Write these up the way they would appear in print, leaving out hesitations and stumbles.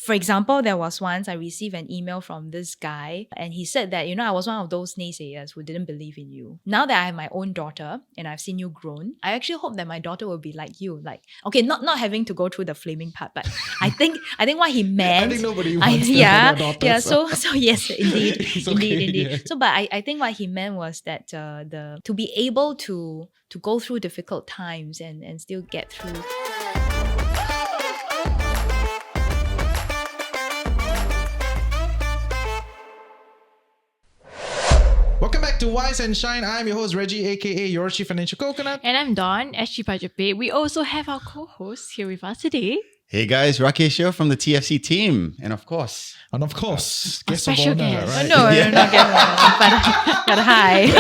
For example, there was once I received an email from this guy and he said that, I was one of those naysayers who didn't believe in you. Now that I have my own daughter and I've seen you grown, I actually hope that my daughter will be like you. Like, okay, not having to go through the flaming part, but I think what he meant. I think nobody wants that for their daughters. So yes, indeed, indeed. Yeah. So, but I think what he meant was that to be able to go through difficult times and still get through. Welcome back to Wise and Shine. I'm your host Reggie, aka your Chief Financial Coconut. And I'm Dawn, SG Budget Pay. We also have our co-host here with us today. Hey guys, Rakesh here from the TFC team. And of course, guest of special honor, guest. right? No, not but hi.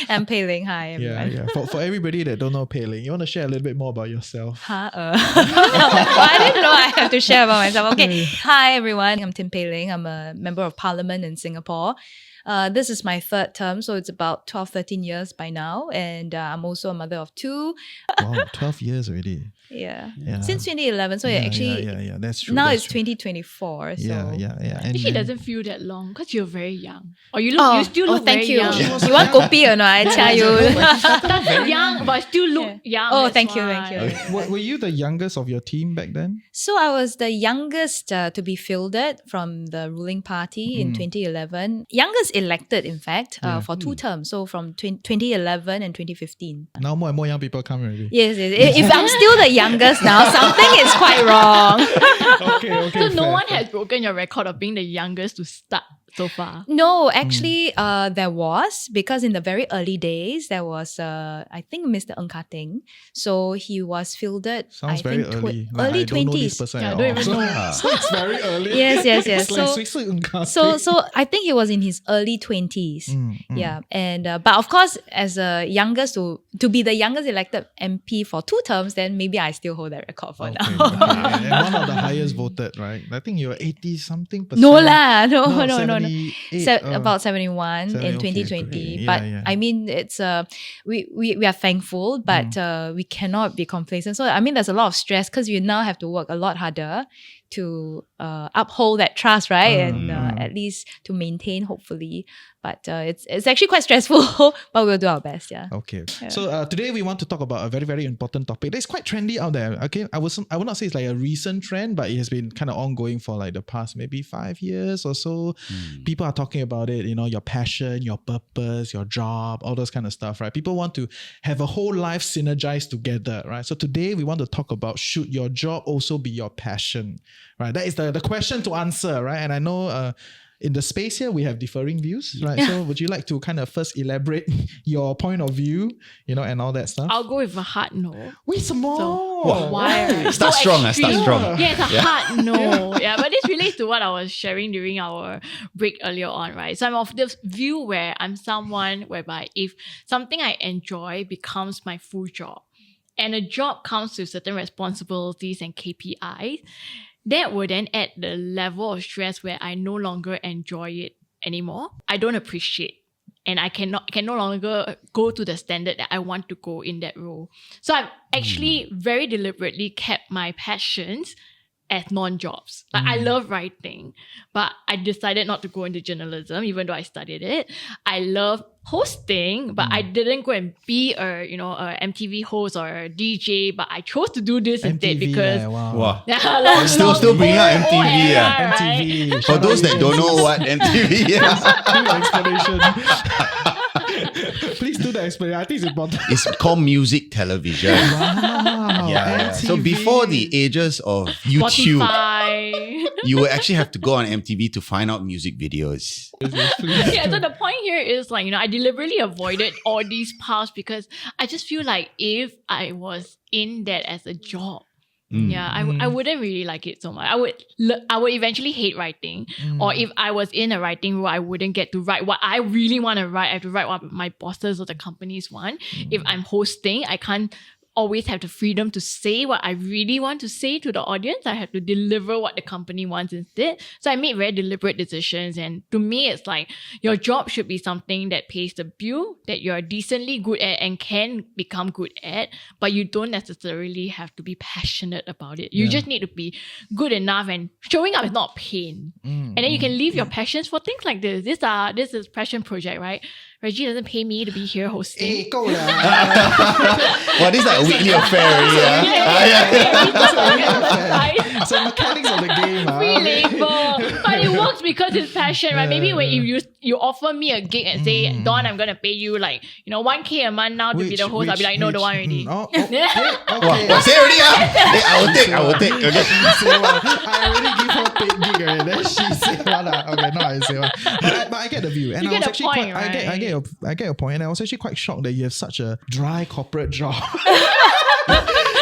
I'm Pei Ling. Hi, everyone. Yeah. For everybody that don't know Pei Ling, you want to share a little bit more about yourself? Well, I didn't know I have to share about myself. Okay. Hi, everyone. I'm Tim Pei Ling. I'm a member of Parliament in Singapore. This is my third term, so it's about 12, 13 years by now. And I'm also a mother of two. Wow, 12 years already. Yeah. Since 2011. So actually, that's true. Now that's it's true. 2024. So. Yeah. Actually, it doesn't feel that long because you're very young. Or you still look thank very you. young. You want kopi or not? I tell you. Young, but still look young. Oh, that's thank you. why. Were you the youngest of your team back then? So I was the youngest to be fielded from the ruling party in 2011. Youngest elected, in fact, for 2 terms. So from 2011 and 2015. Now more and more young people come already. Yes. If I'm still the youngest now, something is quite wrong. Okay. So no fair, one fair. has broken your record of being the youngest to start so far. No, actually, there was, because in the very early days, there was, I think, Mr. Ng Ka-ting. So he was fielded, Sounds I very think, early. early I don't know this 20s. person Yeah, at I don't all. even know. So it's very early. Yes. It's like So, Swee Ng Ka-ting. so I think he was in his early 20s. Yeah. And but of course, as a youngest to be the youngest elected MP for 2 terms, then maybe I still hold that record for now. Okay. And one of the highest voted, right? I think you're 80-something percent. No lah, no. 78, About 71 in 2020. okay. But Yeah. I mean, it's we are thankful, but we cannot be complacent. So I mean, there's a lot of stress because you now have to work a lot harder to uphold that trust, right? And at least to maintain, hopefully. But it's actually quite stressful, but we'll do our best, yeah. Okay. So today we want to talk about a very, very important topic that's quite trendy out there. Okay, I would not say it's like a recent trend, but it has been kind of ongoing for like the past maybe 5 years or so. People are talking about it, your passion, your purpose, your job, all those kind of stuff, right? People want to have a whole life synergized together, right? So today we want to talk about, should your job also be your passion, right? That is the question to answer, right? And I know in the space here, we have differing views, right? So would you like to kind of first elaborate your point of view, and all that stuff? I'll go with a hard no. Wait some more. So, why? Start strong. extreme. Start strong. Yeah, it's a hard no. Yeah, but this relates to what I was sharing during our break earlier on, right? So I'm of the view where I'm someone whereby if something I enjoy becomes my full job, and a job comes with certain responsibilities and KPIs, that would then add the level of stress where I no longer enjoy it anymore. I don't appreciate, and I can no longer go to the standard that I want to go in that role. So I've actually very deliberately kept my passions as non-jobs. Like I love writing, but I decided not to go into journalism, even though I studied it. I love hosting, but I didn't go and be a MTV host or a DJ, but I chose to do this instead because wow. Still bringing out MTV. era, MTV. right? For those that don't know what MTV is, explanation. Please do the explanation. I think it's important. it's called music television. Wow. Yeah. So MTV. before the ages of YouTube, Spotify. you would actually have to go on MTV to find out music videos. Yeah, so the point here is like, I deliberately avoided all these paths because I just feel like if I was in that as a job, I wouldn't really like it so much. I would eventually hate writing. Or if I was in a writing role, I wouldn't get to write what I really want to write. I have to write what my bosses or the companies want. If I'm hosting, I can't always have the freedom to say what I really want to say to the audience. I have to deliver what the company wants instead. So I made very deliberate decisions. And to me, it's like your job should be something that pays the bill, that you're decently good at and can become good at, but you don't necessarily have to be passionate about it. You just need to be good enough, and showing up is not pain. And then you can leave your passions for things like this. This is passion project, right? Reggie doesn't pay me to be here hosting. 够了 Well, this is like a weekly affair already. It's the mechanics of the game. Free labor. But it works because it's passion, right? Maybe when you offer me a gig and say, Dawn, I'm going to pay you like, 1K a month now to be the host. I'll be like, no, don't want already. Okay. Well, say already, Hey, I will take. Okay. I already give her paid gig already. Then she said one. Okay, no, I say one. But I get the view. And You I was get the actually point, quite, right? I get your point. And I was actually quite shocked that you have such a dry corporate job.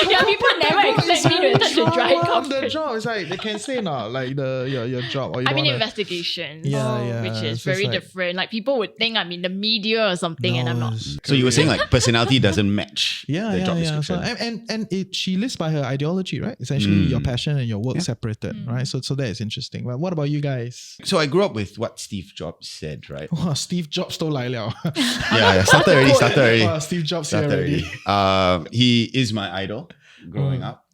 Yeah, people never expect me to have such a dry the corporate. job. It's like they can say not like your job. Or you I'm in don't wanna- investigations, Yeah, which is it's just very like- different. Like people would think I'm in the media or something, and I'm not. So you were saying like personality doesn't match the job So, description. she lives by her ideology, right? Essentially, your passion and your work separated, right? So that is interesting. But what about you guys? So I grew up with what Steve Jobs said, right? Wow, Steve Jobs 都来了. Yeah, started already. Wow, Steve Jobs here Started already. already. He is my idol growing up.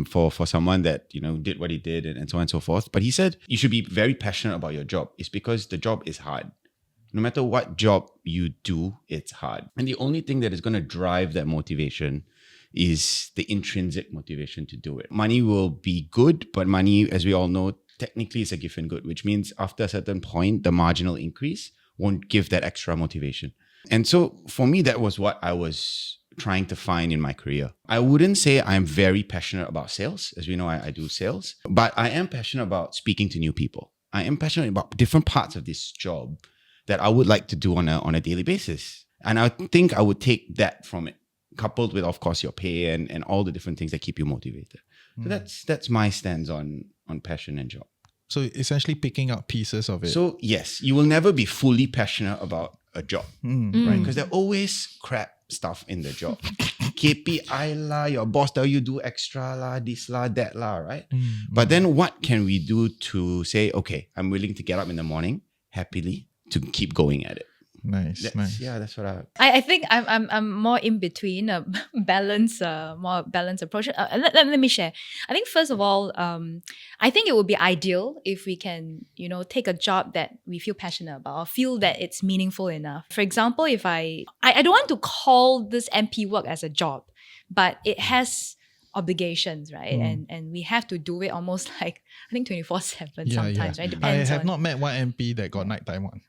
For someone that did what he did and so on and so forth. But he said you should be very passionate about your job. It's because the job is hard. No matter what job you do, it's hard. And the only thing that is going to drive that motivation is the intrinsic motivation to do it. Money will be good, but money, as we all know, technically is a given good, which means after a certain point, the marginal increase won't give that extra motivation. And so for me, that was what I was trying to find in my career. I wouldn't say I'm very passionate about sales. As we know, I do sales, but I am passionate about speaking to new people. I am passionate about different parts of this job that I would like to do on a daily basis. And I think I would take that from it, coupled with, of course, your pay and all the different things that keep you motivated. So that's my stance on passion and job. So essentially picking up pieces of it. So yes, you will never be fully passionate about a job, right? Because there's always crap stuff in the job. KPI lah, your boss tell you do extra lah, this lah, that lah, right? But then what can we do to say, okay, I'm willing to get up in the morning happily to keep going at it? Nice. Yeah, that's what I think I'm more in between a more balanced approach. Let me share. I think first of all, I think it would be ideal if we can, take a job that we feel passionate about or feel that it's meaningful enough. For example, if I don't want to call this MP work as a job, but it has obligations, right? And we have to do it almost like, I think 24/7 sometimes, right? Depends I have on, not met one MP that got nighttime one.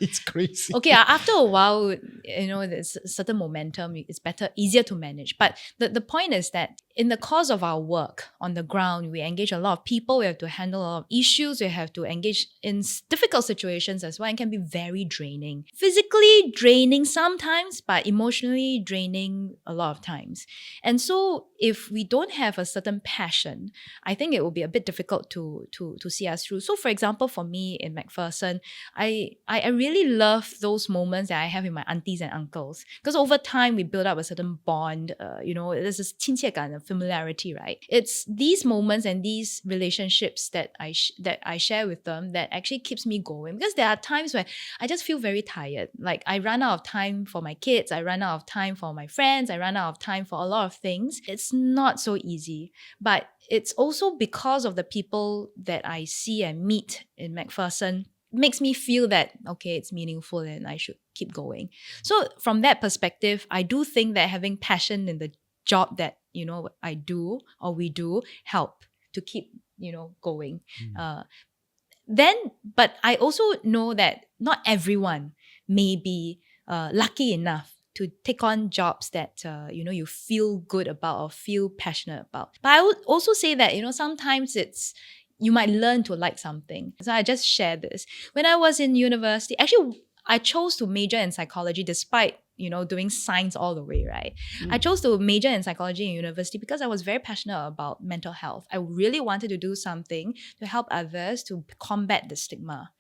It's crazy. Okay, after a while, there's a certain momentum. It's easier to manage. But the point is that in the course of our work on the ground, we engage a lot of people. We have to handle a lot of issues. We have to engage in difficult situations as well. It can be very draining. Physically draining sometimes, but emotionally draining a lot of times. And so if we don't have a certain passion, I think it will be a bit difficult to see us through. So for example, for me in McPherson, I really love those moments that I have with my aunties and uncles, because over time we build up a certain bond. There's this 亲切感of familiarity, right? It's these moments and these relationships that I share with them that actually keeps me going, because there are times where I just feel very tired. Like I run out of time for my kids, I run out of time for my friends, I run out of time for a lot of things. It's not so easy, but it's also because of the people that I see and meet in McPherson makes me feel that, okay, it's meaningful and I should keep going. So from that perspective, I do think that having passion in the job that, I do or we do help to keep, going. But I also know that not everyone may be lucky enough to take on jobs that, you feel good about or feel passionate about. But I would also say that, sometimes you might learn to like something. So I just share this. When I was in university, actually, I chose to major in psychology despite, doing science all the way, right? I chose to major in psychology in university because I was very passionate about mental health. I really wanted to do something to help others to combat the stigma.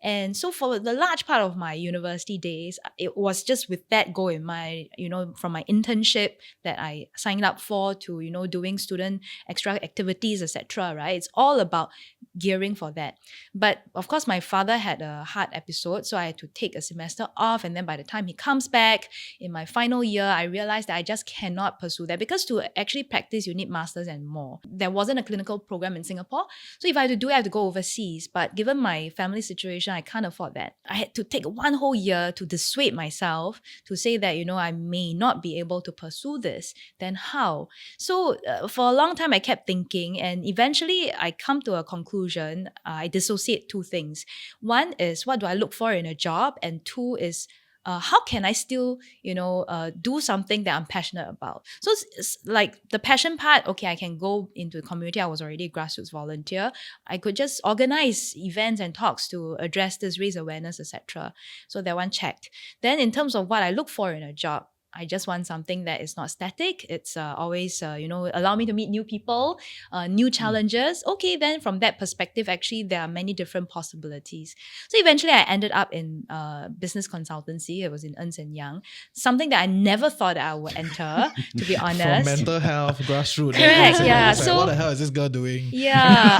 And so for the large part of my university days, it was just with that goal in mind, from my internship that I signed up for to, doing student extra activities, etc., right? It's all about gearing for that. But of course, my father had a heart episode, so I had to take a semester off. And then by the time he comes back in my final year, I realized that I just cannot pursue that because to actually practice, you need masters and more. There wasn't a clinical program in Singapore. So if I had to do it, I had to go overseas. But given my family situation, I can't afford that. I had to take one whole year to dissuade myself to say that, I may not be able to pursue this. Then how? So for a long time, I kept thinking, and eventually I come to a conclusion. I dissociate two things. One is, what do I look for in a job? And two is, how can I still, do something that I'm passionate about? So it's like the passion part, okay, I can go into the community. I was already a grassroots volunteer. I could just organize events and talks to address this, raise awareness, etc. So that one checked. Then in terms of what I look for in a job, I just want something that is not static. It's always, allow me to meet new people, new challenges. Okay, then from that perspective, actually, there are many different possibilities. So eventually, I ended up in business consultancy. It was in Ernst & Young, something that I never thought I would enter, to be honest. From mental health, grassroots. Correct, yeah. So what the hell is this girl doing? Yeah,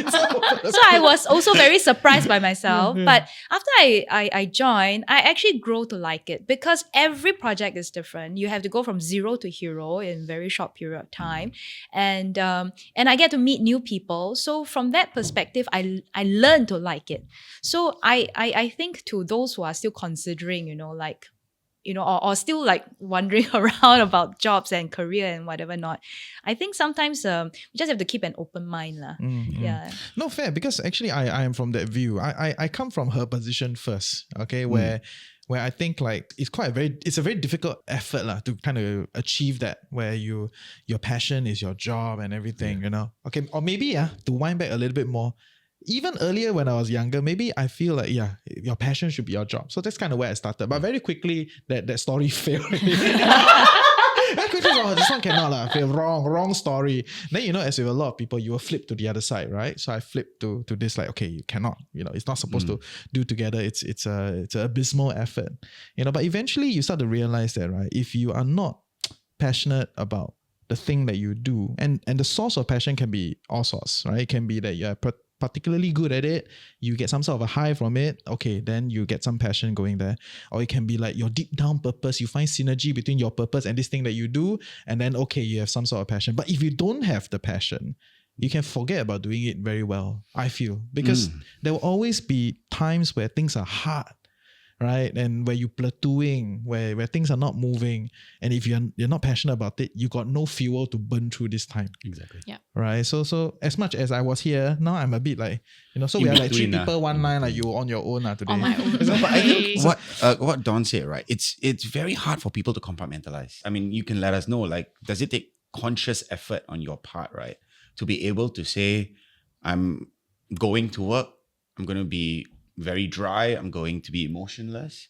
so I was also very surprised by myself. But after I joined, I actually grew to like it because every project is different. You have to go from zero to hero in a very short period of time, and I get to meet new people. So from that perspective, I learned to like it. So I think to those who are still considering, or still like wandering around about jobs and career and whatever not, I think sometimes we just have to keep an open mind, lah. Yeah. No, fair, because actually I am from that view. I come from her position first, okay, where I think like it's a very difficult effort to kind of achieve that, where your passion is your job and everything, Okay, or maybe to wind back a little bit more, even earlier when I was younger, maybe I feel like your passion should be your job. So that's kind of where I started. But very quickly that story failed. Very quickly, this one cannot fail. Wrong story. Then as with a lot of people, you will flip to the other side, right? So I flipped to this, like, okay, you cannot, it's not supposed to do together. It's an abysmal effort, But eventually you start to realize that, right? If you are not passionate about the thing that you do, and the source of passion can be all sorts, right? It can be that you're particularly good at it, you get some sort of a high from it, okay, then you get some passion going there. Or it can be like your deep down purpose, you find synergy between your purpose and this thing that you do, and then okay, you have some sort of passion. But if you don't have the passion, you can forget about doing it very well, I feel, because there will always be times where things are hard, right? And where you platooing, where things are not moving, and if you're not passionate about it, you got no fuel to burn through this time. Exactly. Yeah. Right. So as much as I was here, now I'm a bit like, so we are like three people, one line, like you on your own today. On my own. But I think what Don said, right? It's very hard for people to compartmentalize. I mean, you can let us know, like, does it take conscious effort on your part, right, to be able to say, I'm going to work, I'm going to be very dry, I'm going to be emotionless,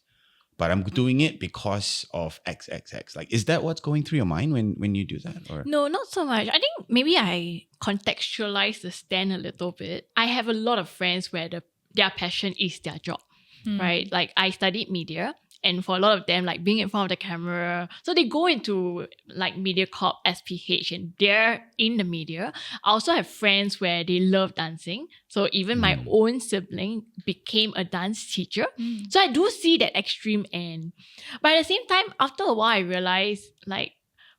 but I'm doing it because of XXX. Like, is that what's going through your mind when you do that? Or No, not so much. I think maybe I contextualize the stand a little bit. I have a lot of friends where their passion is their job, right? Like, I studied media, and for a lot of them, like being in front of the camera, so they go into like MediaCorp, SPH, and they're in the media. I also have friends where they love dancing. So even my own sibling became a dance teacher. So I do see that extreme end. But at the same time, after a while, I realized, like,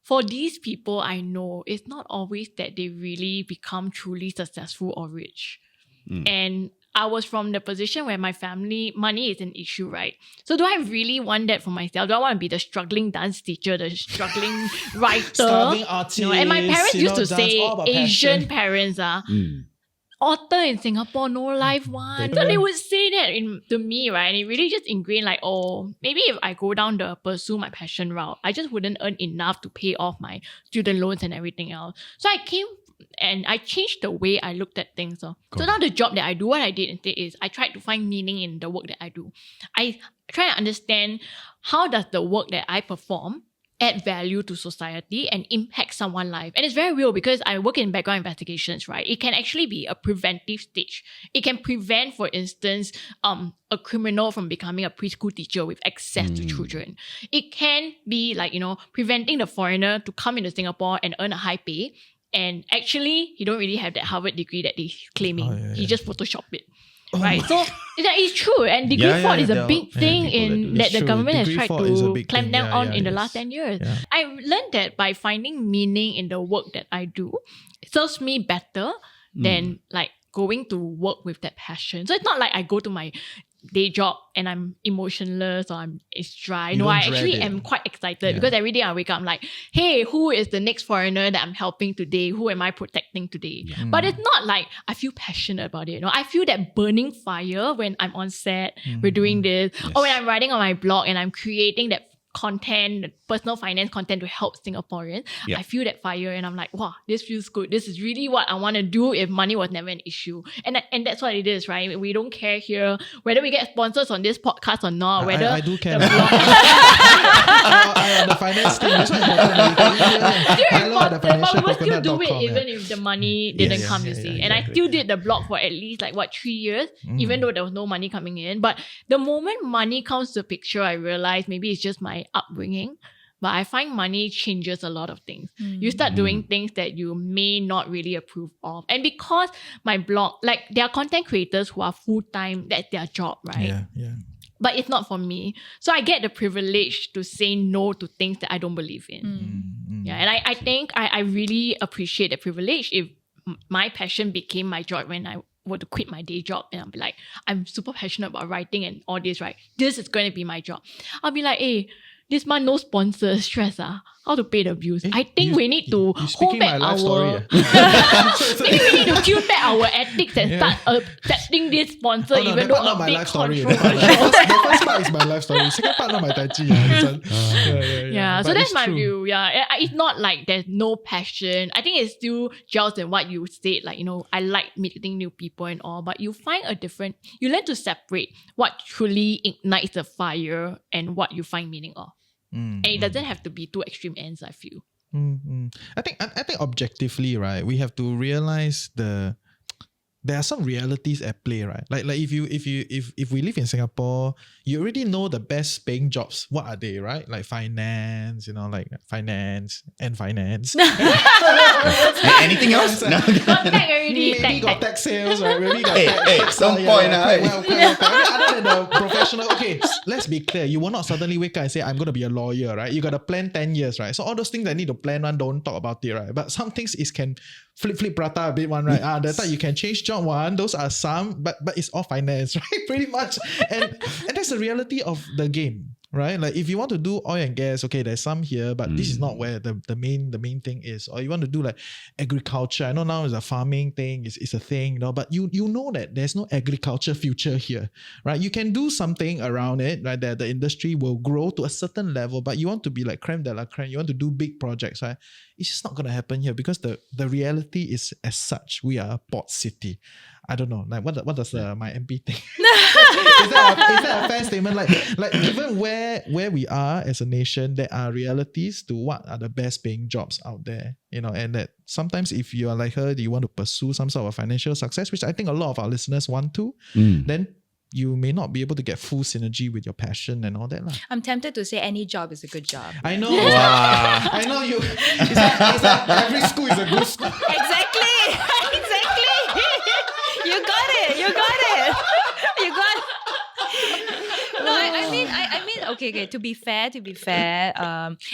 for these people, I know it's not always that they really become truly successful or rich. And I was from the position where my family, money is an issue, right? So do I really want that for myself? Do I want to be the struggling dance teacher, the struggling writer? Struggling artist. And my parents used to dance, say, all about Asian passion. parents author in Singapore, no life one. So they would say that to me, right? And it really just ingrained, like, oh, maybe if I go down the pursue my passion route, I just wouldn't earn enough to pay off my student loans and everything else. So I came and I changed the way I looked at things. So now the job that I do, what I did instead is I tried to find meaning in the work that I do. try and understand how does the work that I perform add value to society and impact someone's life. And it's very real because I work in background investigations, right? It can actually be a preventive stage. It can prevent, for instance, a criminal from becoming a preschool teacher with access to children. It can be like, preventing the foreigner to come into Singapore and earn a high pay. And actually, he don't really have that Harvard degree that they're claiming. He just Photoshop it. Right, so it's true, and degree fraud is a big thing that the government has tried to clamp down on in the last 10 years. Yeah. I learned that by finding meaning in the work that I do, it serves me better than like going to work with that passion. So it's not like I go to my day job and I'm emotionless or it's dry. No, I actually am quite excited because every day I wake up, I'm like, hey, who is the next foreigner that I'm helping today? Who am I protecting today? But it's not like I feel passionate about it. I feel that burning fire when I'm on set, we're doing this, or when I'm writing on my blog and I'm creating that content, personal finance content to help Singaporeans. I feel that fire and I'm like, wow, this feels good. This is really what I want to do if money was never an issue. And that's what it is, right? We don't care here whether we get sponsors on this podcast or not. Whether I do care. I'm on the finance team. That's but we will still do it even if the money didn't come, you see. And I still did the blog for at least 3 years, even though there was no money coming in. But the moment money comes to the picture, I realized maybe it's just my upbringing. But I find money changes a lot of things. You start doing things that you may not really approve of. And because my blog, there are content creators who are full-time, that's their job, right? Yeah. But it's not for me. So I get the privilege to say no to things that I don't believe in. Yeah, and I think I really appreciate the privilege if my passion became my job when I were to quit my day job and I'll be like, I'm super passionate about writing and all this, right? This is going to be my job. I'll be like, hey, this month no sponsors, stress how to pay the bills. I think we need to hold back our maybe we need to tune back our ethics and start accepting this sponsor even though a bit controversial. The first part is my life story. Second part not my tai chi. So that's my view. It's not like there's no passion. I think it still gels in what you said, I like meeting new people and all, but you find you learn to separate what truly ignites the fire and what you find meaning of. And it doesn't have to be two extreme ends, I feel. I think objectively, right, we have to realize there are some realities at play, right? Like if we live in Singapore, you already know the best paying jobs. What are they, right? Like finance, finance and finance. Anything else? No. Got tech already. Maybe got tech sales, right? Maybe got tech. Some point, other than the professional. Okay, let's be clear. You will not suddenly wake up and say, I'm going to be a lawyer, right? You got to plan 10 years, right? So all those things that need to plan one, don't talk about it, right? But some things can flip prata a bit one, right? That time you can change job one. Those are some, but it's all finance, right? Pretty much. And that's the reality of the game, right? Like if you want to do oil and gas, okay, there's some here, but this is not where the main thing is. Or you want to do like agriculture. I know now it's a farming thing, it's a thing, but you know that there's no agriculture future here, right? You can do something around it, right? That the industry will grow to a certain level, but you want to be like creme de la creme, you want to do big projects, right? It's just not going to happen here because the reality is as such. We are a port city. I don't know. Like what does my MP think? is that a fair statement? Like even where we are as a nation, there are realities to what are the best paying jobs out there. And that sometimes if you are like her, you want to pursue some sort of financial success, which I think a lot of our listeners want to, then you may not be able to get full synergy with your passion and all that. I'm tempted to say any job is a good job. I know. Wow. I know you. It's like every school is a good school. Exactly. You got it. No, I mean, okay. To be fair,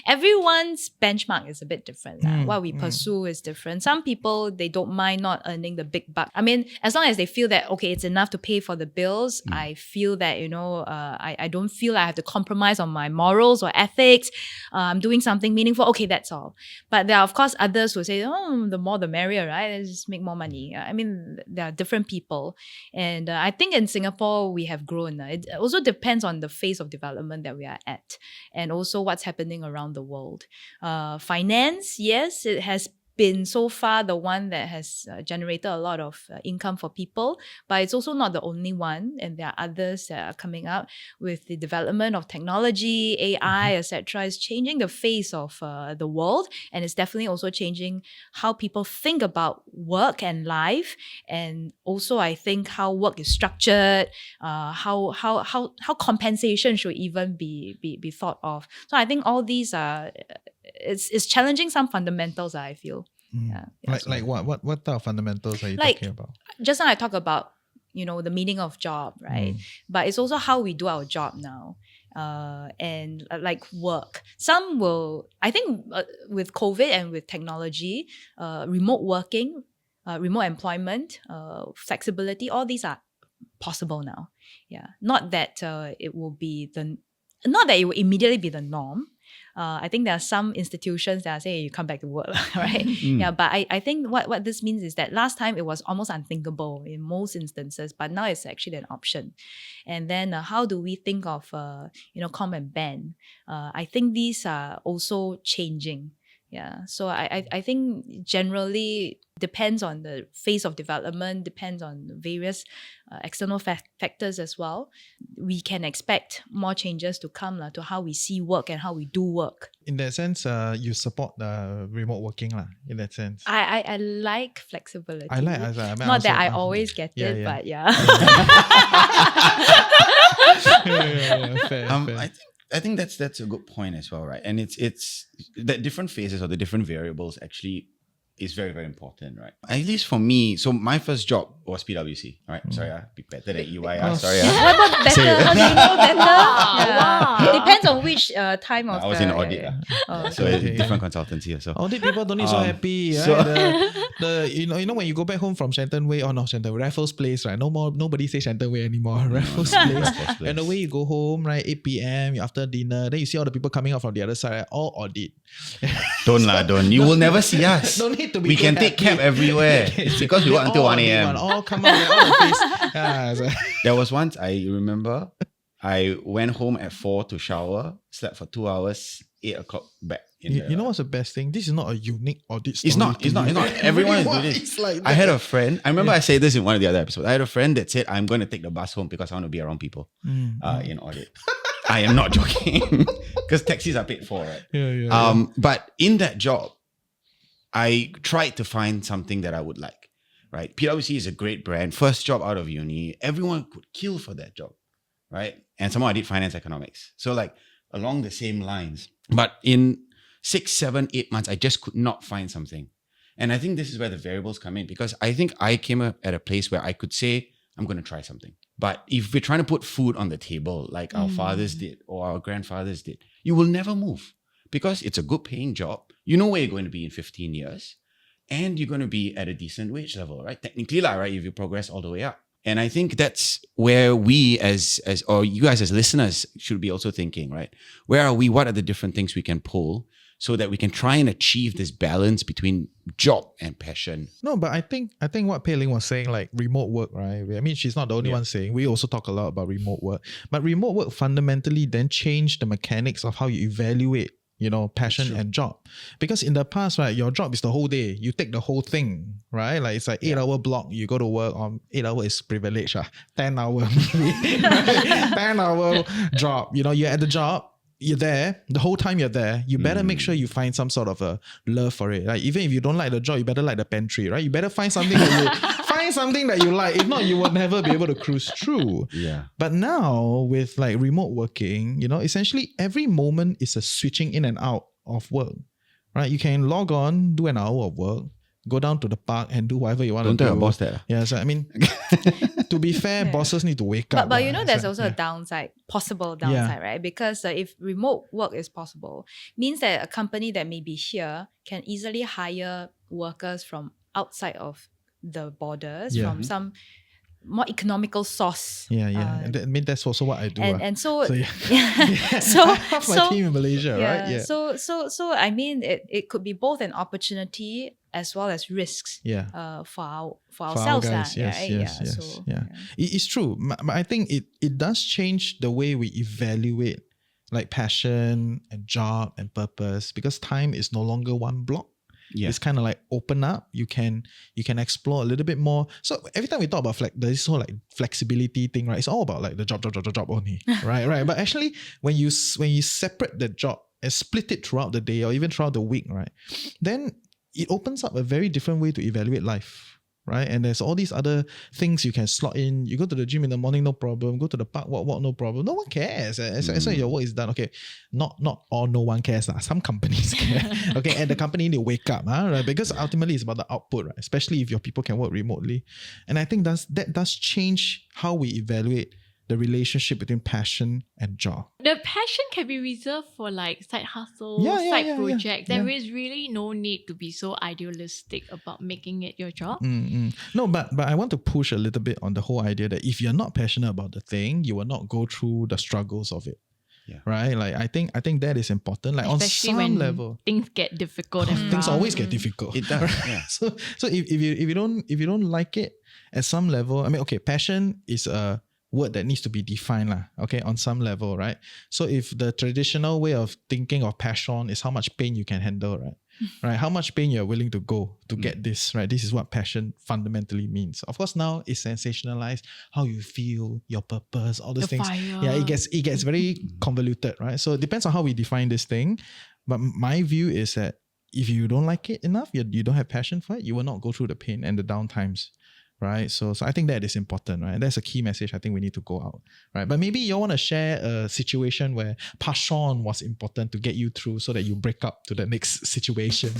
everyone's benchmark is a bit different. What we pursue is different. Some people, they don't mind not earning the big buck. I mean, as long as they feel that, okay, it's enough to pay for the bills, I feel that, I don't feel I have to compromise on my morals or ethics. I'm doing something meaningful. Okay, that's all. But there are, of course, others who say, the more the merrier, right? Let's just make more money. I mean, there are different people. And I think in Singapore, we have grown. It also depends on the phase of development that we are at and also what's happening around the world. Finance, yes, it has been so far the one that has generated a lot of income for people, but it's also not the only one, and there are others that are coming up with the development of technology, AI, etc. Is changing the face of the world, and it's definitely also changing how people think about work and life, and also I think how work is structured, how compensation should even be thought of. So I think all these are it's challenging some fundamentals, I feel. Yeah. Like what type of fundamentals are you Like, talking about? Just now I talk about, the meaning of job, right? But it's also how we do our job now. And like work. Some will, I think with COVID and with technology, remote working, remote employment, flexibility, all these are possible now. Yeah. Not that it will immediately be the norm. I think there are some institutions that are saying you come back to work, right? Yeah, but I think what this means is that last time it was almost unthinkable in most instances, but now it's actually an option. And then how do we think of com and ben? I think these are also changing. Yeah, so I think generally depends on the phase of development, depends on various external factors as well. We can expect more changes to come to how we see work and how we do work. In that sense, you support the remote working in that sense. I like flexibility. I mean, Not that I always get it, but yeah. Fair. I think that's a good point as well, right? And it's that different phases or the different variables actually is very, very important, right? At least for me, so my first job was PwC. All right, sorry, be better than EY. Sorry. What about better? How do you know better? Wow. Depends on which time of I was in audit. So it's a different consultancy also. Audit people don't need so happy. Right? So you know when you go back home from Shenton Way, Raffles Place, right? Nobody say Shenton Way anymore. Raffles Place. And the way you go home, right? 8 p.m. after dinner, then you see all the people coming out from the other side, right? All audit. Don't. You will never see us. Don't need to be. We can take cab everywhere. It's because we work until 1 a.m. All come out all the face. There was once I remember I went home at 4 to shower, slept for 2 hours, 8 o'clock back. You know what's the best thing? This is not a unique audit story. It's not. Everyone is doing this. Like I had a friend. I remember I said this in one of the other episodes. I had a friend that said, I'm going to take the bus home because I want to be around people in audit. I am not joking. Because taxis are paid for, right? Yeah. But in that job, I tried to find something that I would like, right? PwC is a great brand. First job out of uni. Everyone could kill for that job, right? And somehow I did finance economics. So like along the same lines. But in 6, 7, 8 months, I just could not find something. And I think this is where the variables come in, because I think I came up at a place where I could say, I'm going to try something. But if we're trying to put food on the table, like our fathers did or our grandfathers did, you will never move because it's a good paying job. You know where you're going to be in 15 years and you're going to be at a decent wage level, right? Technically, right? If you progress all the way up. And I think that's where we or you guys as listeners should be also thinking, right? Where are we? What are the different things we can pull so that we can try and achieve this balance between job and passion? No, but I think what Pei Ling was saying, like remote work, right? I mean, she's not the only one saying. We also talk a lot about remote work. But remote work fundamentally then changed the mechanics of how you evaluate passion and job. Because in the past, right, your job is the whole day. You take the whole thing, right? Like it's like 8-hour block. You go to work on 8 hours is privilege. 10-hour 10-hour job. You're at the job. You're there. The whole time you're there, you better make sure you find some sort of a love for it. Like even if you don't like the job, you better like the pantry, right? You better find something that you like. If not, you will never be able to cruise through. Yeah. But now with like remote working, essentially every moment is a switching in and out of work, right? You can log on, do an hour of work, go down to the park and do whatever you want to do. Don't tell your boss that. Yeah, so I mean, to be fair, bosses need to wake up. But there's also a downside, possible downside, right? Because if remote work is possible, means that a company that may be here can easily hire workers from outside of the borders, from some more economical source. I mean, that's also what I do. So half my team in Malaysia, right? Yeah. So I mean, it could be both an opportunity as well as risks. For ourselves, guys, yes. It's true, but I think it does change the way we evaluate like passion and job and purpose, because time is no longer one block. Yeah. It's kind of like open up. You can explore a little bit more. So every time we talk about this whole like flexibility thing, right? It's all about like the job only, right? But actually, when you separate the job and split it throughout the day or even throughout the week, right, then it opens up a very different way to evaluate life. Right, and there's all these other things you can slot in. You go to the gym in the morning, no problem. Go to the park, walk, no problem. No one cares. As long as your work is done, okay. Not all. No one cares. Some companies care. Okay, and the company need to wake up, right? Because ultimately it's about the output, right? Especially if your people can work remotely. And I think that does change how we evaluate the relationship between passion and job. The passion can be reserved for like side hustles, Yeah, projects. yeah. There is really no need to be so idealistic about making it your job. No, but I want to push a little bit on the whole idea that if you're not passionate about the thing, you will not go through the struggles of it. Yeah. Right? Like I think that is important. Like Especially on some when level, things get difficult and things rough. always get difficult. It does. Yeah. So if you don't like it at some level, I mean, okay, passion is a word that needs to be defined lah, okay, on some level, right? So if the traditional way of thinking of passion is how much pain you can handle, right? How much pain you're willing to go to get this, right? This is what passion fundamentally means. Of course, now it's sensationalized, how you feel, your purpose, all those The things. fire. Yeah, it gets very convoluted, right? So it depends on how we define this thing. But my view is that if you don't like it enough, you don't have passion for it, you will not go through the pain and the down times. Right, so I think that is important, right? That's a key message I think we need to go out, right? But maybe you want to share a situation where passion was important to get you through, so that you break up to the next situation.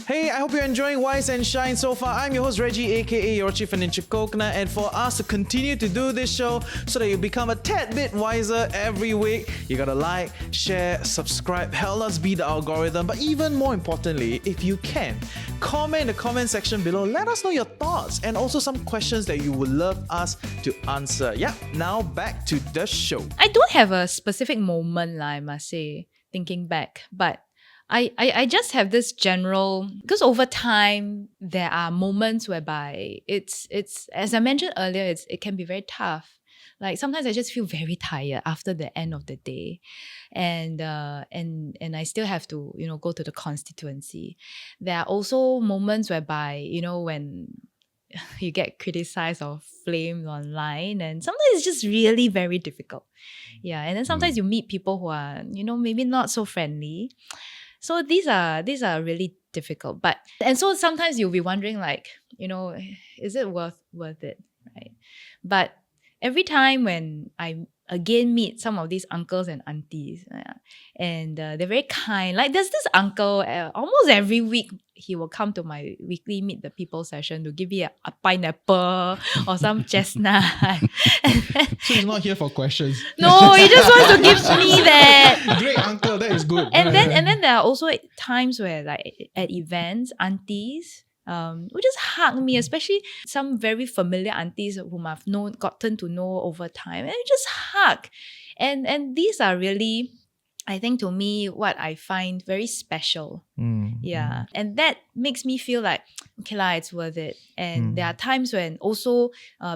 Hey, I hope you're enjoying Wise and Shine so far. I'm your host Reggie, aka your chief financial coconut, and for us to continue to do this show so that you become a tad bit wiser every week, you gotta like, share, subscribe, help us beat the algorithm. But even more importantly, if you can, comment in the comment section below. Let us know your thoughts and also some questions that you would love us to answer. Yeah, now back to the show. I don't have a specific moment, I must say, thinking back, but I just have this general, because over time there are moments whereby it's as I mentioned earlier, it can be very tough. Like sometimes I just feel very tired after the end of the day, and I still have to go to the constituency. There are also moments whereby when you get criticized or flamed online, and sometimes it's just really very difficult. Yeah, and then sometimes you meet people who are maybe not so friendly. So these are really difficult. And so sometimes you'll be wondering, like, is it worth it, right? But every time when I again meet some of these uncles and aunties, and they're very kind. Like there's this uncle, almost every week he will come to my weekly Meet the People session to give me a pineapple or some chestnut. So he's not here for questions. No, he just wants to give me that. Great uncle, that is good. And then there are also times where, like at events, aunties would just hug me, especially some very familiar aunties whom I've gotten to know over time, and just hug. And these are really, I think, to me, what I find very special. Yeah. And that makes me feel like, okay lah, it's worth it. And there are times when also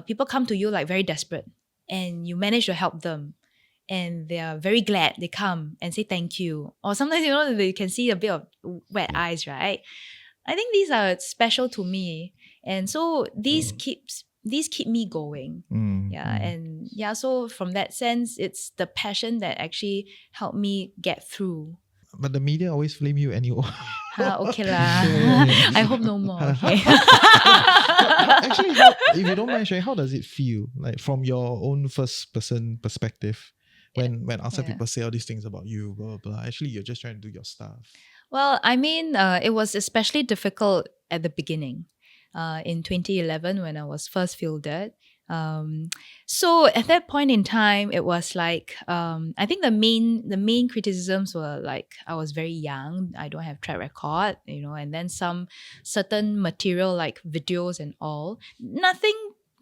people come to you like very desperate, and you manage to help them. And they are very glad they come and say thank you. Or sometimes, they can see a bit of wet eyes, right? I think these are special to me. And so these keep me going. So from that sense, it's the passion that actually helped me get through. But the media always flame you anyway. Okay lah. I hope no more. Okay. Actually, if you don't mind sharing, how does it feel? Like from your own first person perspective, when outside people say all these things about you, blah, blah, blah. Actually, you're just trying to do your stuff. Well, I mean, it was especially difficult at the beginning. In 2011 when I was first fielded. So at that point in time, it was like, I think the main criticisms were like, I was very young, I don't have track record, and then some certain material like videos and all.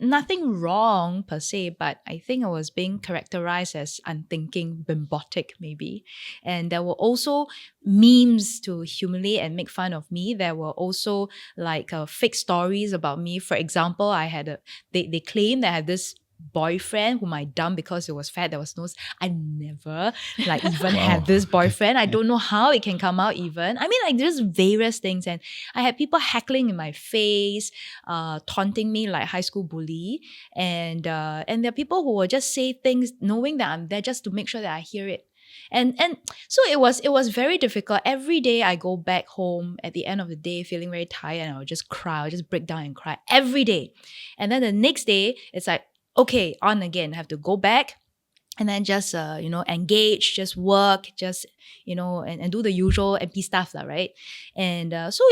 Nothing wrong per se, but I think I was being characterized as unthinking, bimbotic maybe. And there were also memes to humiliate and make fun of me. There were also like fake stories about me. For example, I had they claimed that I had this boyfriend whom I dumped because it was fat, there was nose. I never like even had this boyfriend. I don't know how it can come out even. I mean, like there's various things, and I had people heckling in my face, taunting me like high school bully, and there are people who will just say things knowing that I'm there just to make sure that I hear it. And so it was very difficult. Every day I go back home at the end of the day feeling very tired, and I'll just cry, I'll just break down and cry every day. And then the next day it's like, okay, on again. I have to go back and then just engage, just work, just and do the usual MP stuff, right? And so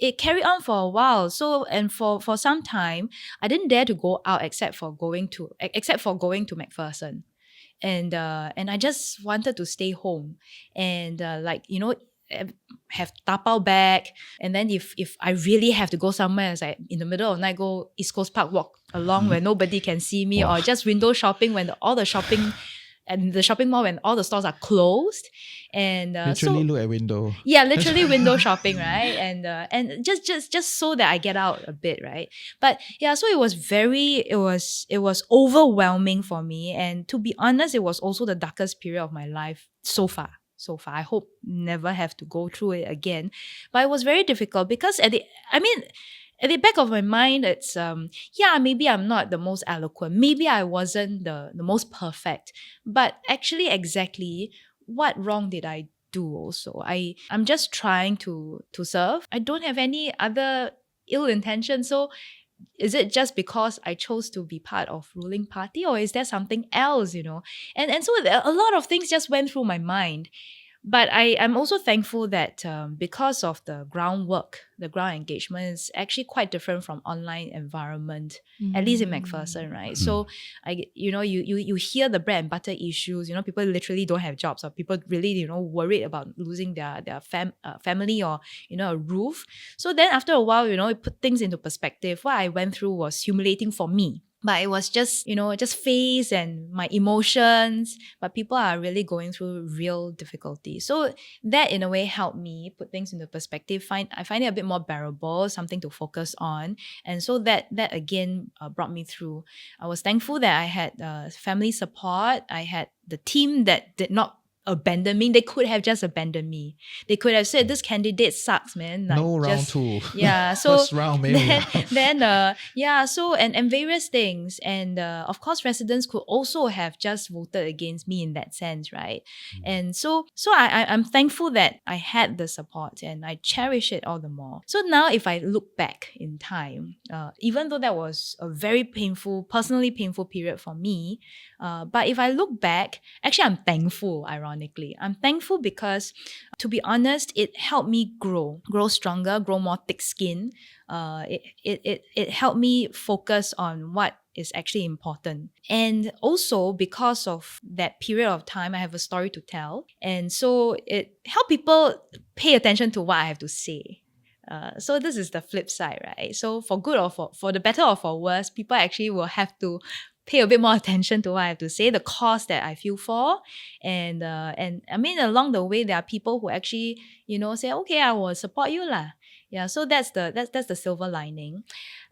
it carried on for a while. So and for some time I didn't dare to go out except for going to McPherson. And I just wanted to stay home and have tapao bag. And then if I really have to go somewhere, it's like in the middle of the night, go East Coast Park, walk along where nobody can see me, or just window shopping when all the shopping and the shopping mall when all the stores are closed. And literally look at window. Yeah, literally window shopping, right? And just so that I get out a bit, right? But yeah, so it was overwhelming for me. And to be honest, it was also the darkest period of my life so far. I hope never have to go through it again. But it was very difficult because at the back of my mind, it's maybe I'm not the most eloquent. Maybe I wasn't the most perfect. But actually exactly what wrong did I do also? I'm just trying to serve. I don't have any other ill intention. So is it just because I chose to be part of ruling party, or is there something else, And so a lot of things just went through my mind. But I'm also thankful that because of the ground engagement is actually quite different from online environment, at least in McPherson, right? So you hear the bread and butter issues. People literally don't have jobs, or people really worried about losing their family or a roof. So then after a while, it put things into perspective. What I went through was humiliating for me. But it was just, just phase and my emotions. But people are really going through real difficulty. So that in a way helped me put things into perspective. I find it a bit more bearable, something to focus on. And so that again brought me through. I was thankful that I had family support. I had the team that did not abandon me. They could have just abandoned me. They could have said, this candidate sucks, man. Like, no round two. Yeah. So first round maybe. So and various things. And of course residents could also have just voted against me in that sense, right? And so I'm thankful that I had the support, and I cherish it all the more. So now if I look back in time, even though that was a very personally painful period for me, but if I look back, actually I'm thankful, ironically. I'm thankful because, to be honest, it helped me grow stronger, grow more thick skin. It helped me focus on what is actually important. And also because of that period of time, I have a story to tell. And so it helped people pay attention to what I have to say. So this is the flip side, right? So for good or for the better or for worse, people actually will have to pay a bit more attention to what I have to say, the cause that I feel for. And I mean, along the way, there are people who actually, say, okay, I will support you lah. Yeah, so that's the silver lining.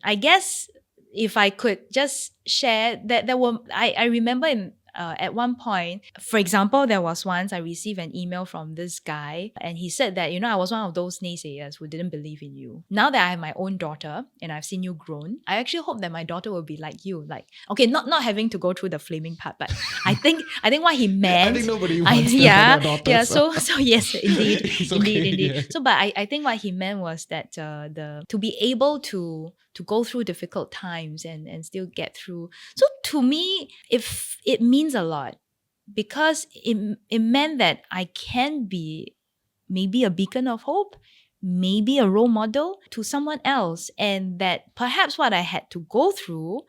I guess if I could just share that I remember at one point, for example, there was once I received an email from this guy, and he said that, I was one of those naysayers who didn't believe in you. Now that I have my own daughter and I've seen you grown, I actually hope that my daughter will be like you. Like, okay, not having to go through the flaming part, but I think what he meant. I think nobody wants that for their daughter. Yeah. So yes, indeed, indeed. Yeah. So, but I think what he meant was that to be able to go through difficult times and still get through. So to me, if it means a lot, because it meant that I can be maybe a beacon of hope, maybe a role model to someone else, and that perhaps what I had to go through,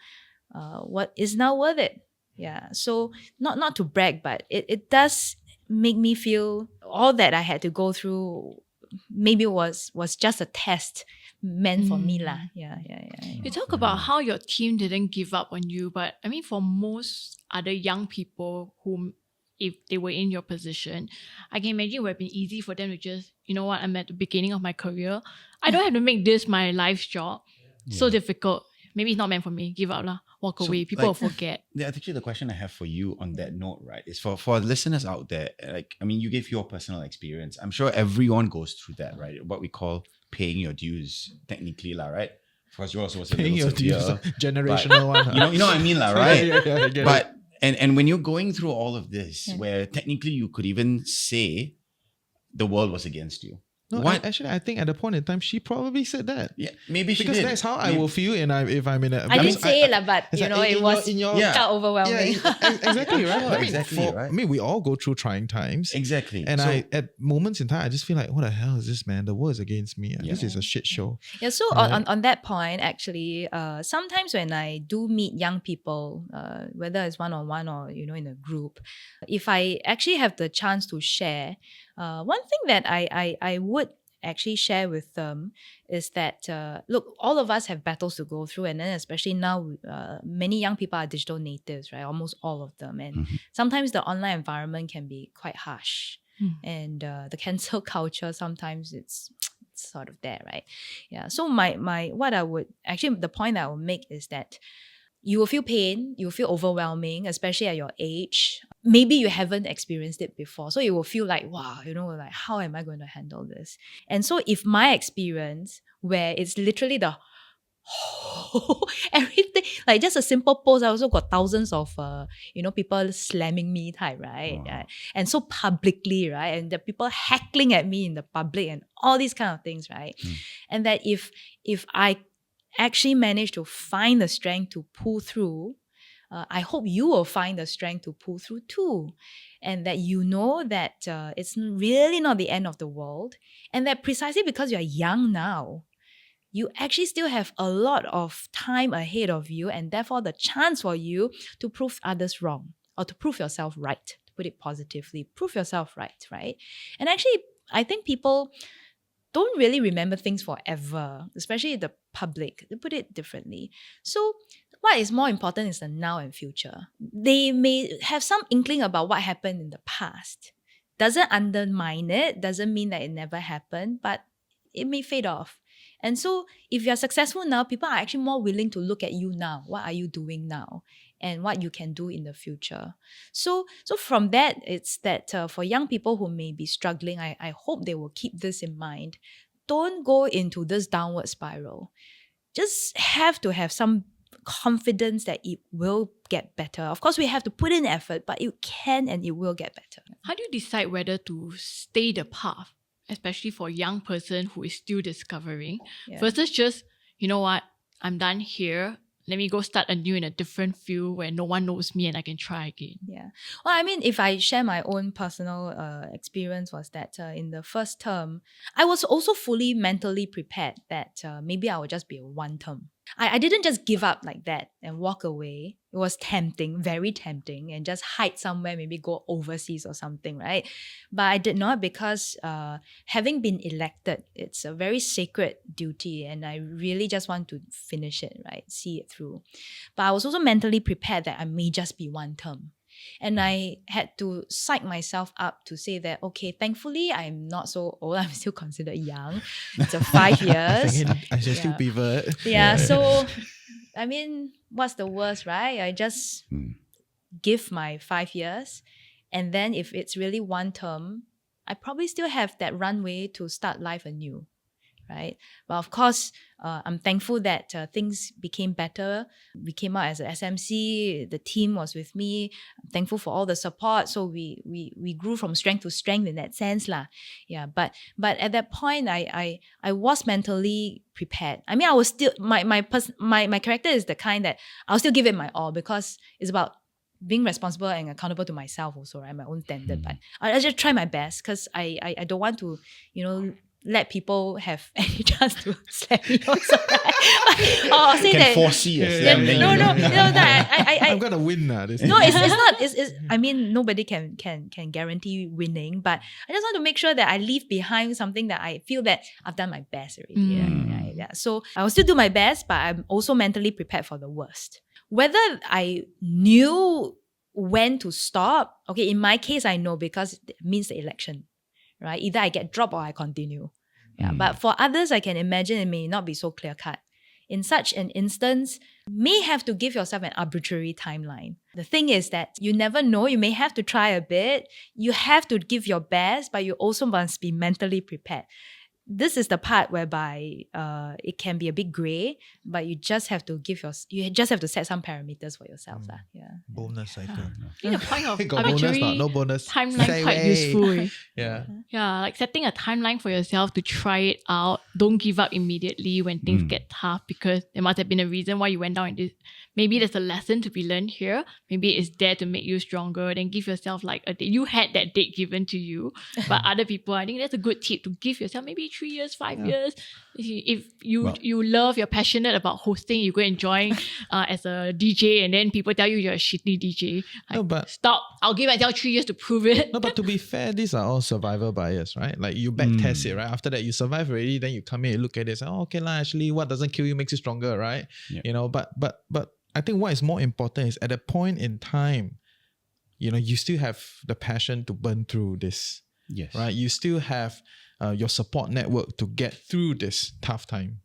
what is now worth it. Yeah. So not to brag, but it does make me feel all that I had to go through maybe was just a test meant for me lah. Yeah. You talk about how your team didn't give up on you, but I mean, for most other young people whom, if they were in your position, I can imagine it would have been easy for them to just, I'm at the beginning of my career. I don't have to make this my life's job. So difficult maybe it's not meant for me. Give up lah. Walk So, away. People like- will forget. Yeah, actually, the question I have for you on that note, right, is for listeners out there. Like, I mean, you gave your personal experience. I'm sure everyone goes through that, right? What we call paying your dues, technically, lah, right? For us, yours was a Paying little your severe. dues, generational one. huh? You know what I mean, lah, right? Yeah, I get it. But and when you're going through all of this, Yeah. where technically you could even say the world was against you. No, What? actually, I think at the point in time, she probably said that. Yeah, maybe she Because did. that's how I Maybe- will feel if I'm in a... I didn't say it, lah, but it's you like know, it was in your Yeah. felt overwhelming. exactly, right? Sure, exactly, right. I mean, we all go through trying times. Exactly. And So- at moments in time, I just feel like, what the hell is this, man? The world is against me. Yeah. This is a shit show. Yeah, so Right. on that point, actually, sometimes when I do meet young people, whether it's one-on-one or, you know, in a group, if I actually have the chance to share, one thing that I would actually share with them is that, look, all of us have battles to go through. And then especially now, many young people are digital natives, right? Almost all of them. And Mhm. sometimes the online environment can be quite harsh. Mm. And the cancel culture, sometimes it's sort of there, right? Yeah. So my what I would actually, the point that I would make is that you will feel pain, you will feel overwhelming, especially at your age. Maybe you haven't experienced it before. So you will feel like, wow, you know, like, how am I going to handle this? And so if my experience, where it's literally the everything, like just a simple post, I also got thousands of, you know, people slamming me type, right? Wow. Yeah. And so publicly, right? And the people heckling at me in the public and all these kind of things, right? And that if I actually manage to find the strength to pull through, I hope you will find the strength to pull through too. And that you know that it's really not the end of the world. And that precisely because you're young now, you actually still have a lot of time ahead of you, and therefore the chance for you to prove others wrong or to prove yourself right, to put it positively, prove yourself right, right? And actually, I think people don't really remember things forever, especially the public. They put it differently. So what is more important is the now and future. They may have some inkling about what happened in the past. Doesn't undermine it, doesn't mean that it never happened, but it may fade off. And so if you're successful now, people are actually more willing to look at you now. What are you doing now? And what you can do in the future. So from that, it's that for young people who may be struggling, I hope they will keep this in mind. Don't go into this downward spiral. Just have to have some confidence that it will get better. Of course, we have to put in effort, but it can and it will get better. How do you decide whether to stay the path, especially for a young person who is still discovering, Yeah. versus just, you know what, I'm done here. Let me go start anew in a different field where no one knows me and I can try again. Yeah. Well, I mean, if I share my own personal experience, was that in the first term, I was also fully mentally prepared that maybe I would just be a one term. I didn't just give up like that and walk away. It was tempting, very tempting, and just hide somewhere, maybe go overseas or something, right? But I did not, because having been elected, it's a very sacred duty, and I really just want to finish it, right? See it through. But I was also mentally prepared that I may just be one term. And I had to psych myself up to say that, okay, thankfully, I'm not so old. I'm still considered young. It's a 5 years. I should still Yeah. pivot. Yeah, so, I mean, what's the worst, right? I just give my 5 years. And then if it's really one term, I probably still have that runway to start life anew, right? But of course, I'm thankful that things became better. We came out as an SMC. The team was with me. I'm thankful for all the support. So we grew from strength to strength in that sense, lah. Yeah, but at that point, I was mentally prepared. I mean, I was still my character is the kind that I'll still give it my all, because it's about being responsible and accountable to myself also, right? My own standard. But I just try my best, because I don't want to, you know, let people have any chance to slap me also, right? Or say Can that foresee Yeah, us. yeah, then yeah. you no, know. I'm gonna win now. This no, it's not. It's I mean, nobody can guarantee winning, but I just want to make sure that I leave behind something that I feel that I've done my best already. Yeah. So I will still do my best, but I'm also mentally prepared for the worst. Whether I knew when to stop, okay, in my case, I know, because it means the election, right? Either I get dropped or I continue. Yeah. But for others, I can imagine it may not be so clear cut. in such an instance, may have to give yourself an arbitrary timeline. The thing is that you never know. You may have to try a bit. You have to give your best, but you also must be mentally prepared. This is the part whereby it can be a bit grey, but you just have to you just have to set some parameters for yourself. Bonus item. I think the point of Got bonus, arbitrary not no bonus. timeline Stay quite away. useful. Eh? Yeah. Yeah, like setting a timeline for yourself to try it out. Don't give up immediately when things get tough, because there must have been a reason why you went down in this. Maybe there's a lesson to be learned here. Maybe it's there to make you stronger. Then give yourself like a date. You had that date given to you, but other people, I think that's a good tip to give yourself maybe 3 years, 5 years. If you love, you're passionate about hosting, you go and join as a DJ, and then people tell you you're a shitty DJ. Like, No, but stop. I'll give myself 3 years to prove it. no, but to be fair, these are all survivor bias, right? Like you back test it, right? After that, you survive already, then you come in and look at it and say, oh, okay, actually, what doesn't kill you makes you stronger, right? Yeah. You know, but I think what is more important is at a point in time, you know, you still have the passion to burn through this, Yes. right? You still have your support network to get through this tough time,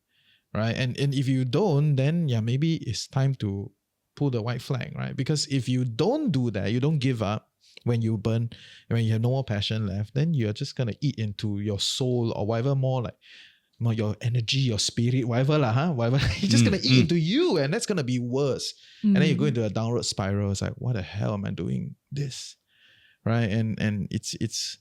right? And if you don't, then maybe it's time to pull the white flag, right? Because if you don't do that, you don't give up when you have no more passion left, then you're just gonna eat into your soul or whatever more your energy, your spirit, whatever whatever. You're just gonna eat into you, and that's gonna be worse. And then you go into a downward spiral. It's like, what the hell am I doing this, right? And it's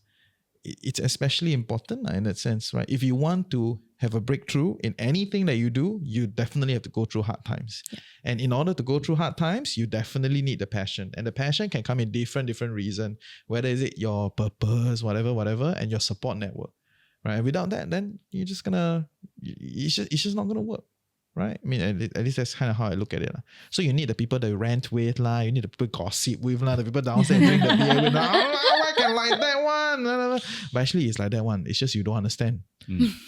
especially important in that sense, right? If you want to have a breakthrough in anything that you do, you definitely have to go through hard times. Yeah. And in order to go through hard times, you definitely need the passion. And the passion can come in different reasons, whether is it your purpose, whatever, and your support network, right? Without that, then you're just it's just not gonna work. Right? I mean, at least that's kind of how I look at it. So you need the people that you rant with, you need the people gossip with, the people downstairs drink the beer with, I can like that one. But actually, it's like that one. It's just you don't understand.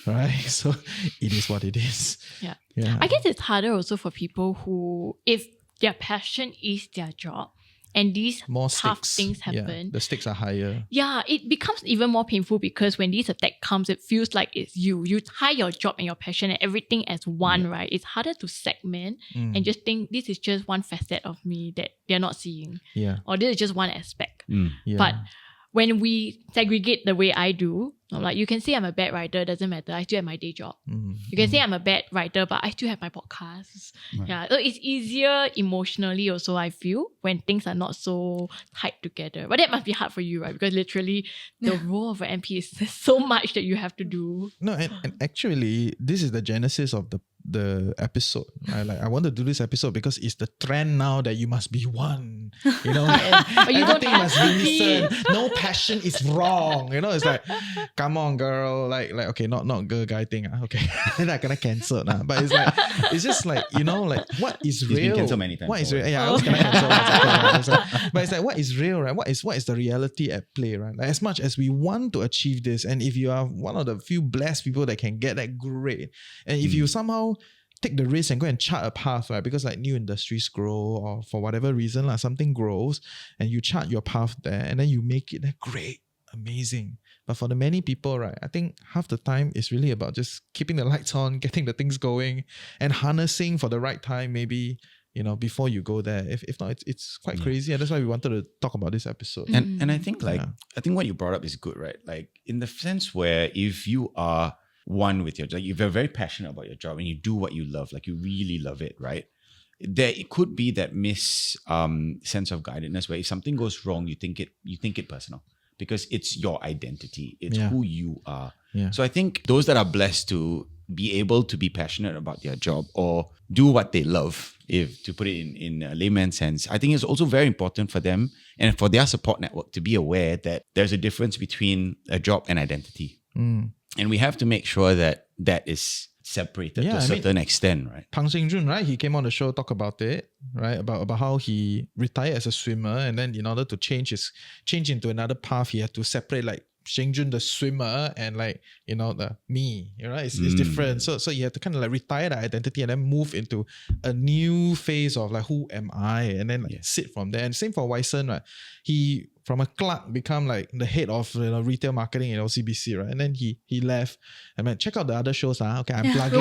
Right? So it is what it is. Yeah. Yeah. I guess it's harder also for people who, if their passion is their job, and these More tough stakes. things happen. Yeah, the stakes are higher. Yeah, it becomes even more painful because when this attack comes, it feels like it's you. You tie your job and your passion and everything as one, right? It's harder to segment and just think this is just one facet of me that they're not seeing. Yeah. Or this is just one aspect. Yeah. But when we segregate the way I do, like you can say I'm a bad writer, doesn't matter. I still have my day job. You can say I'm a bad writer, but I still have my podcasts. Right. Yeah, so it's easier emotionally also, I feel, when things are not so tied together. But that must be hard for you, right? Because literally the role of an MP is so much that you have to do. No, and actually, this is the genesis of the episode. Right? Like I want to do this episode because it's the trend now that you must be one. You know, But you don't everything have must to be be. listen. No passion is wrong. You know, it's like, come on, girl. Like okay, not girl guy thing. Okay, then I gonna cancel now. But it's just like you know, like what is He's real? been cancelled many times. What is real? Yeah, I was gonna cancel. But it's like what is real, right? What is the reality at play, right? Like, as much as we want to achieve this, and if you are one of the few blessed people that can get that, great. And if you somehow take the risk and go and chart a path, right? Because like new industries grow, or for whatever reason, something grows, and you chart your path there, and then you make it great, amazing. But for the many people, right, I think half the time it's really about just keeping the lights on, getting the things going, and harnessing for the right time, maybe, you know, before you go there. If not, it's quite crazy. And that's why we wanted to talk about this episode. And I think I think what you brought up is good, right? Like in the sense where if you are one with your job, if you're very passionate about your job and you do what you love, like you really love it, right? There it could be that sense of guidedness where if something goes wrong, you think it personal because it's your identity, it's who you are. Yeah. So I think those that are blessed to be able to be passionate about their job or do what they love, if to put it in a layman's sense, I think it's also very important for them and for their support network to be aware that there's a difference between a job and identity. And we have to make sure that is separated to a certain extent, right? Pang Xing-jun, right? He came on the show, talk about it, right? About how he retired as a swimmer, and then in order to change into another path, he had to separate like Shengjun the swimmer and like, you know, the me, you know, it's different. So you have to kind of like retire the identity and then move into a new phase of like, who am I? And then like sit from there. And same for Wyson, right? He from a clerk become like the head of, you know, retail marketing in OCBC, right? And then he left. I mean, check out the other shows. Okay, I'm plugging.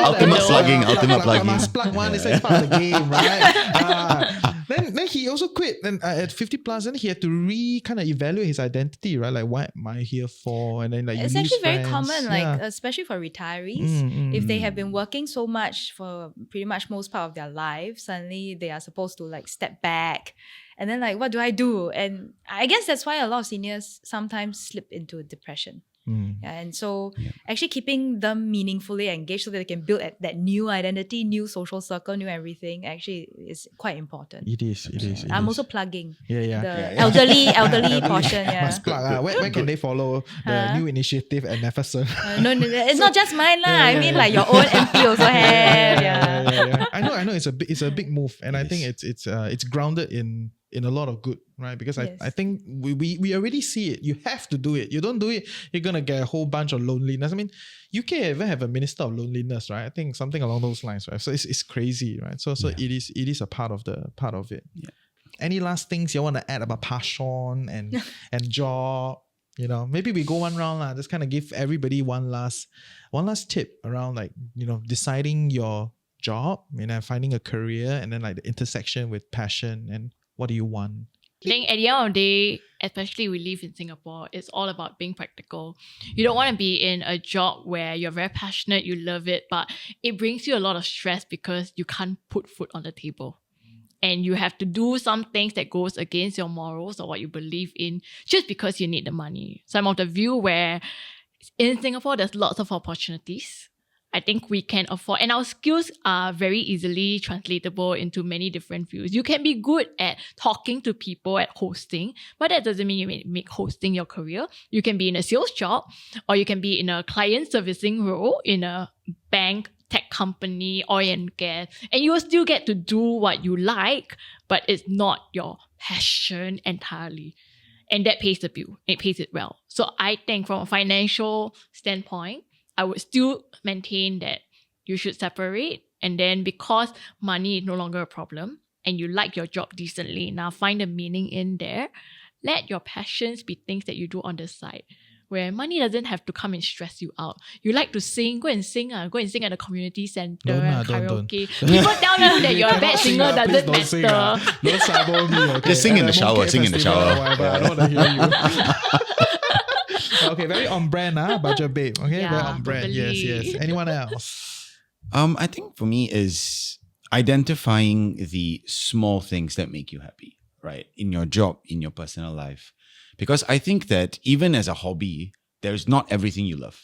Ultimate plugging. I must plug one. It's like part of the game, right? Then he also quit. Then at 50 plus, then he had to kind of evaluate his identity, right? Like, what am I here for? And then like it's you actually lose very friends. common, like especially for retirees, if they have been mm. working so much for pretty much most part of their life, suddenly they are supposed to like step back, and then like, what do I do? And I guess that's why a lot of seniors sometimes slip into depression. Yeah, and so actually keeping them meaningfully engaged so that they can build that new identity, new social circle, new everything actually is quite important. It is. I'm also plugging the elderly portion. Yeah. Must plug. Where can they follow the new initiative at Nefferson? No, it's not just mine lah. I mean, like your own MP also have. Yeah. I know. It's a big move, and I think it's grounded in a lot of good, right? Because I think we already see it. You have to do it. You don't do it, you're gonna get a whole bunch of loneliness. I mean, UK even have a minister of loneliness, right? I think something along those lines, right? So it's crazy, right? So it is a part of it. Yeah. Any last things you want to add about passion and job? You know, maybe we go one round lah. Just kind of give everybody one last tip around, like, you know, deciding your job, you know, finding a career, and then like the intersection with passion and what do you want? I think at the end of the day, especially we live in Singapore, it's all about being practical. You don't want to be in a job where you're very passionate, you love it, but it brings you a lot of stress because you can't put food on the table. And you have to do some things that goes against your morals or what you believe in just because you need the money. So I'm of the view where in Singapore, there's lots of opportunities. I think we can afford, and our skills are very easily translatable into many different fields. You can be good at talking to people, at hosting, but that doesn't mean you make hosting your career. You can be in a sales job, or you can be in a client servicing role in a bank, tech company, oil and gas, and you will still get to do what you like, but it's not your passion entirely. And that pays the bill. It pays it well. So I think from a financial standpoint, I would still maintain that you should separate. And then because money is no longer a problem and you like your job decently, now find the meaning in there. Let your passions be things that you do on the side, where money doesn't have to come and stress you out. You like to sing, go and sing at the community center, karaoke. Don't. People tell you that you're a bad singer doesn't matter. Don't sabo me, okay? Just sing in the shower, Mooncake sing in the Festival shower. or whatever, I don't want to hear you. Okay, very on brand, budget babe. Okay, Yeah, very on brand. totally. Yes. Anyone else? I think for me is identifying the small things that make you happy, right? In your job, in your personal life. Because I think that even as a hobby, there's not everything you love,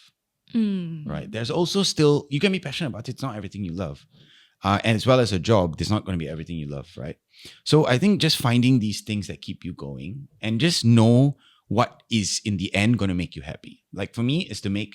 right? There's also still, you can be passionate about it, it's not everything you love. And as well as a job, there's not going to be everything you love, right? So I think just finding these things that keep you going and just know what is in the end going to make you happy. Like for me, is to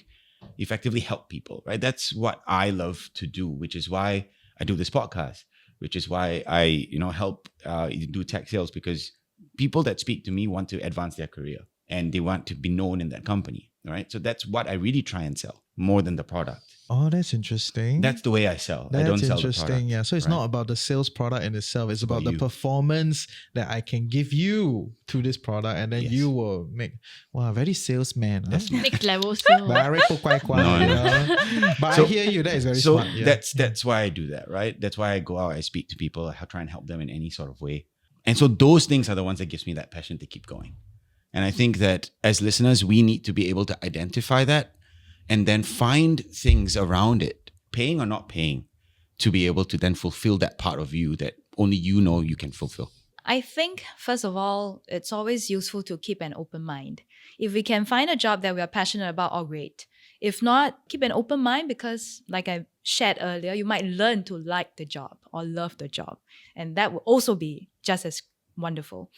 effectively help people, right? That's what I love to do, which is why I do this podcast, which is why I, help do tech sales, because people that speak to me want to advance their career and they want to be known in that company, right? So that's what I really try and sell more than the product. Oh, that's interesting. That's the way I sell. That's I don't sell the interesting. product. Yeah. So it's not about the sales product in itself. It's about the you. performance that I can give you to this product, and then you will make very salesman. Next level still. Very kwai-kwai, But So- I hear you. That is very So smart. Yeah. that's why I do that, right? That's why I go out, I speak to people, I try and help them in any sort of way. And so those things are the ones that gives me that passion to keep going. And I think that as listeners, we need to be able to identify that and then find things around it, paying or not paying, to be able to then fulfill that part of you that only you know you can fulfill. I think, first of all, it's always useful to keep an open mind. If we can find a job that we are passionate about, all great. If not, keep an open mind, because like I shared earlier, you might learn to like the job or love the job. And that will also be just as wonderful.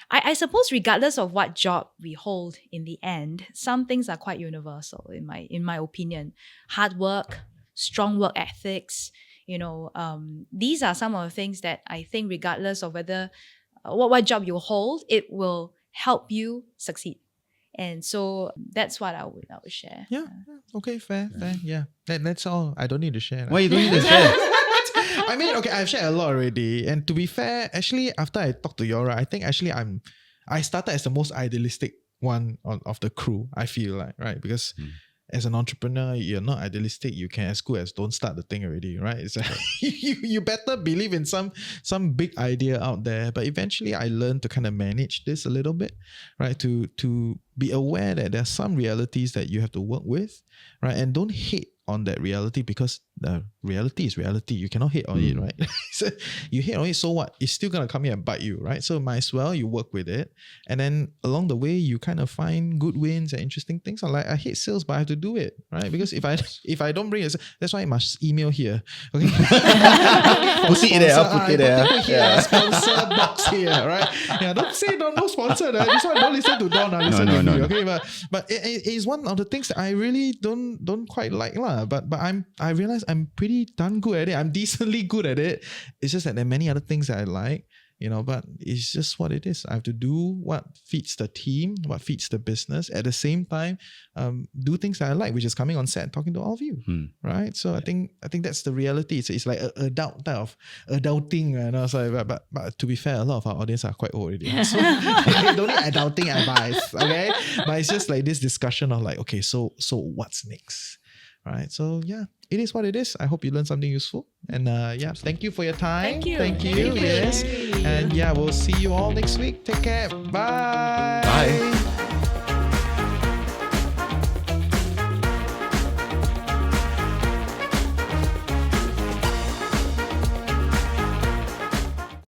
I suppose regardless of what job we hold in the end, some things are quite universal in my opinion. Hard work, strong work ethics, these are some of the things that I think regardless of whether what job you hold, it will help you succeed. And so that's what I would share. Yeah. Okay, fair. Yeah. That's all. I don't need to share. Why you don't need to share? I mean, okay, I've shared a lot already. And to be fair, actually, after I talked to Yora, I think actually I started as the most idealistic one of the crew, I feel like, right? Because as an entrepreneur, you're not idealistic. You can as good as don't start the thing already, right? It's like, you better believe in some big idea out there. But eventually I learned to kind of manage this a little bit, right? To be aware that there are some realities that you have to work with, right? And don't hate on that reality, because the reality is reality. You cannot hate on it, right? So you hate on it, so what? It's still gonna come here and bite you, right? So might as well you work with it, and then along the way you kind of find good wins and interesting things. I'm like, I hate sales, but I have to do it, right? Because if I don't bring it, that's why I must email here. Okay, Put it there. I'll put it there. Put here, sponsor box here, right? Yeah, don't say no sponsor. This one don't listen to Don. Listen to me, okay? But it is one of the things that I really don't quite like lah. But I realize I'm pretty darn good at it. I'm decently good at it. It's just that there are many other things that I like, but it's just what it is. I have to do what feeds the team, what feeds the business. At the same time, do things that I like, which is coming on set and talking to all of you, right? So I think that's the reality. It's like an adult type of adulting, So, but to be fair, a lot of our audience are quite old already. So don't need adulting advice, okay? But it's just like this discussion of like, okay, so what's next? Right. So yeah, it is what it is. I hope you learned something useful. And thank you for your time. Thank you. Yes. And yeah, we'll see you all next week. Take care. Bye. Bye.